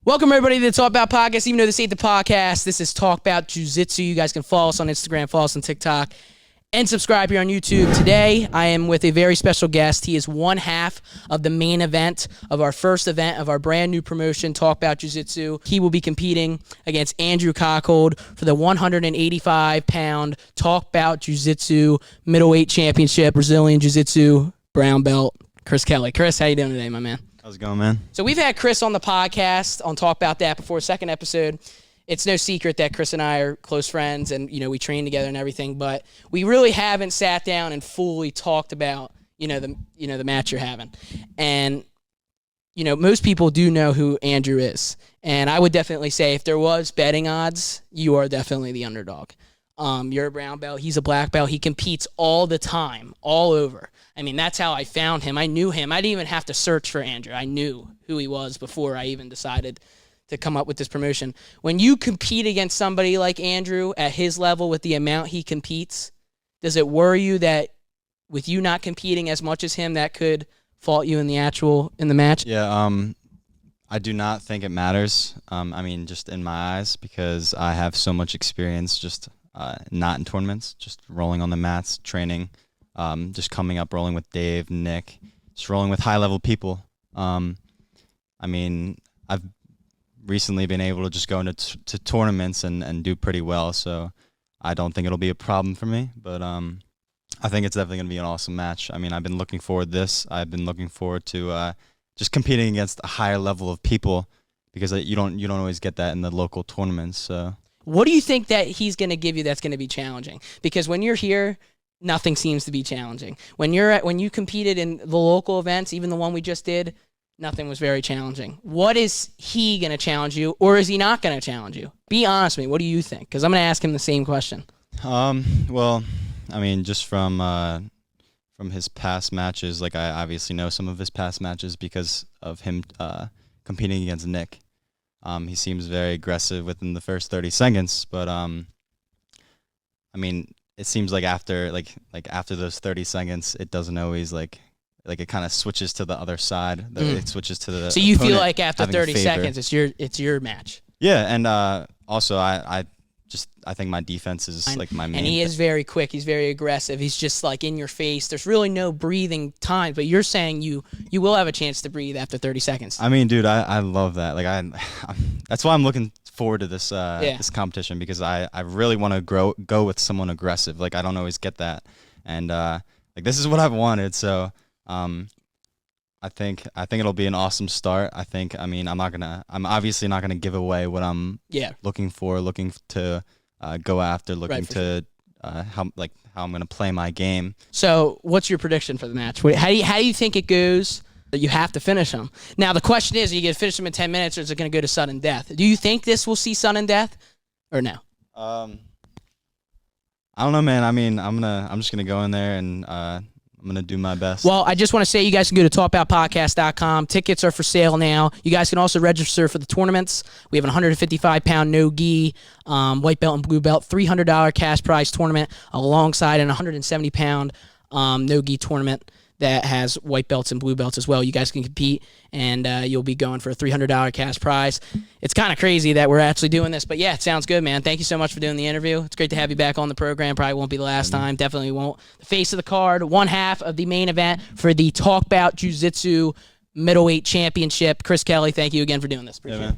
Welcome, everybody, to the Talk Bout podcast. Even though this ain't the podcast, this is Talk Bout Jiu Jitsu. You guys can follow us on Instagram, follow us on TikTok, and subscribe here on YouTube. Today, I am with a very special guest. He is one half of the main event of our first event of our brand new promotion, Talk Bout Jiu Jitsu. He will be competing against Andrew Kochel for the 185-pound Talk Bout Jiu Jitsu Middleweight Championship, Brazilian Jiu Jitsu Brown Belt. Chris Kelly. Chris, how you doing today, my man? How's it going, man? So we've had Chris on the podcast on Talk About That before, second episode. It's no secret that Chris and I are close friends and, we train together and everything, but we really haven't sat down and fully talked about, the match you're having. And, most people do know who Andrew is. And I would definitely say if there was betting odds, you are definitely the underdog. You're a brown belt. He's a black belt. He competes all the time, all over. I mean, that's how I found him. I knew him. I didn't even have to search for Andrew. I knew who he was before I even decided to come up with this promotion. When you compete against somebody like Andrew at his level with the amount he competes, does it worry you that with you not competing as much as him, that could fault you in the match? Yeah, I do not think it matters. Just in my eyes, because I have so much experience just not in tournaments, just rolling on the mats, training, just coming up, rolling with Dave, Nick, just rolling with high-level people. I've recently been able to just go into to tournaments and do pretty well, so I don't think it'll be a problem for me. But I think it's definitely going to be an awesome match. I mean, I've been looking forward to this. I've been looking forward to just competing against a higher level of people, because you don't always get that in the local tournaments. So, what do you think that he's going to give you that's going to be challenging? Because when you're here, nothing seems to be challenging. When you competed in the local events, even the one we just did, nothing was very challenging. What is he going to challenge you, or is he not going to challenge you? Be honest with me. What do you think? Because I'm going to ask him the same question. Just from his past matches, like I obviously know some of his past matches because of him competing against Nick. He seems very aggressive within the first 30 seconds, but it seems like after those 30 seconds, it doesn't always like it kind of switches to the other side. It switches to the. So you feel like after 30 seconds, it's your match. Yeah, and also I think my defense is like my main. And he is very quick. He's very aggressive. He's just like in your face. There's really no breathing time. But you're saying you will have a chance to breathe after 30 seconds. I mean, dude, I love that. Like that's why I'm looking forward to this this competition, because I really want to go with someone aggressive. Like I don't always get that, and this is what I've wanted. So I think it'll be an awesome start. I'm obviously not gonna give away what I'm looking to go after, how I'm gonna play my game. So what's your prediction for the match? How do you think it goes? You have to finish them. Now the question is, are you gonna finish them in 10 minutes, or is it gonna go to sudden death? Do you think this will see sudden death, or no? I don't know, man. I'm just gonna go in there and I'm going to do my best. Well, I just want to say you guys can go to talkboutpodcast.com. Tickets are for sale now. You guys can also register for the tournaments. We have a 155-pound no-gi, white belt and blue belt, $300 cash prize tournament alongside an 170-pound no-gi tournament that has white belts and blue belts as well. You guys can compete, and you'll be going for a $300 cash prize. It's kind of crazy that we're actually doing this, but yeah, it sounds good, man. Thank you so much for doing the interview. It's great to have you back on the program. Probably won't be the last time. Definitely won't. The face of the card, one half of the main event for the Talk Bout Jiu Jitsu Middleweight Championship. Chris Kelly, thank you again for doing this. Appreciate it.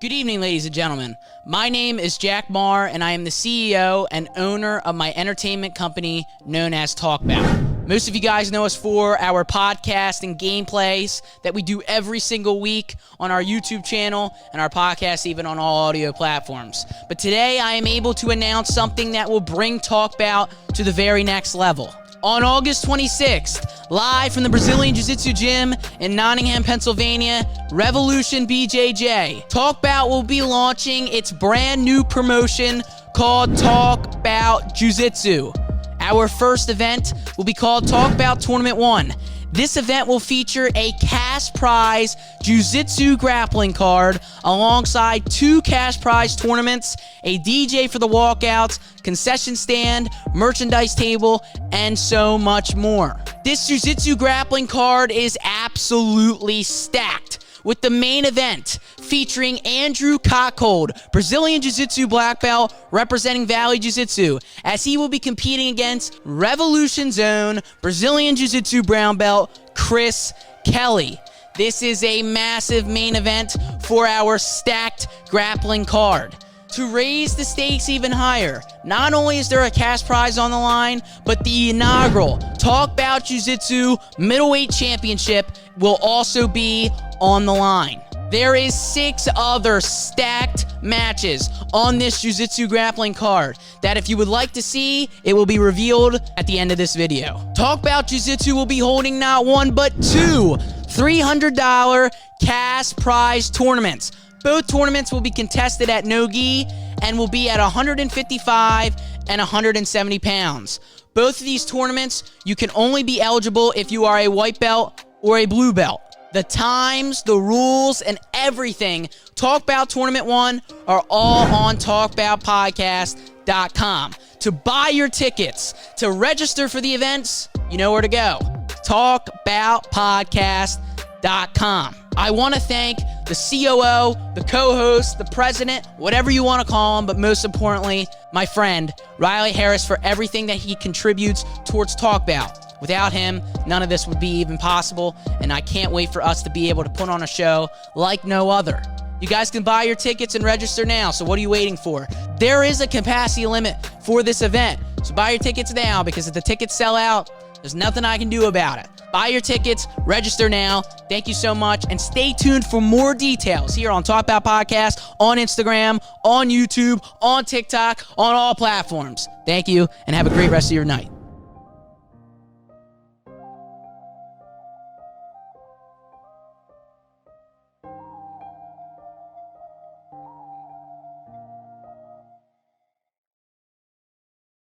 Good evening, ladies and gentlemen. My name is Jack Marr, and I am the CEO and owner of my entertainment company known as Talk Bout. Most of you guys know us for our podcast and gameplays that we do every single week on our YouTube channel and our podcast even on all audio platforms. But today I am able to announce something that will bring Talk Bout to the very next level. On August 26th, live from the Brazilian Jiu Jitsu Gym in Nottingham, Pennsylvania, Revolution BJJ, Talk Bout will be launching its brand new promotion called Talk Bout Jiu Jitsu. Our first event will be called Talk Bout Tournament One. This event will feature a cash prize Jiu Jitsu grappling card alongside 2 cash prize tournaments, a DJ for the walkouts, concession stand, merchandise table, and so much more. This Jiu Jitsu grappling card is absolutely stacked with the main event featuring Andrew Kochel, Brazilian Jiu-Jitsu black belt representing Valley Jiu-Jitsu, as he will be competing against Revolution Zone Brazilian Jiu-Jitsu brown belt Chris Kelly. This is a massive main event for our stacked grappling card. To raise the stakes even higher, not only is there a cash prize on the line, but the inaugural Talk Bout Jiu Jitsu Middleweight Championship will also be on the line. There is 6 other stacked matches on this Jiu Jitsu grappling card that if you would like to see, it will be revealed at the end of this video. Talk Bout Jiu Jitsu will be holding not one, but 2 $300 cash prize tournaments. Both tournaments will be contested at no-gi and will be at 155 and 170 pounds. Both of these tournaments, you can only be eligible if you are a white belt or a blue belt. The times, the rules, and everything Talk Bout Tournament One are all on talkboutpodcast.com. To buy your tickets, to register for the events, you know where to go. talkboutpodcast.com. I want to thank the COO, the co-host, the president, whatever you want to call him, but most importantly, my friend, Riley Harris, for everything that he contributes towards Talk Bout. Without him, none of this would be even possible, and I can't wait for us to be able to put on a show like no other. You guys can buy your tickets and register now, so what are you waiting for? There is a capacity limit for this event, so buy your tickets now, because if the tickets sell out, there's nothing I can do about it. Buy your tickets, register now. Thank you so much, and stay tuned for more details here on Talk Bout Podcast, on Instagram, on YouTube, on TikTok, on all platforms. Thank you, and have a great rest of your night.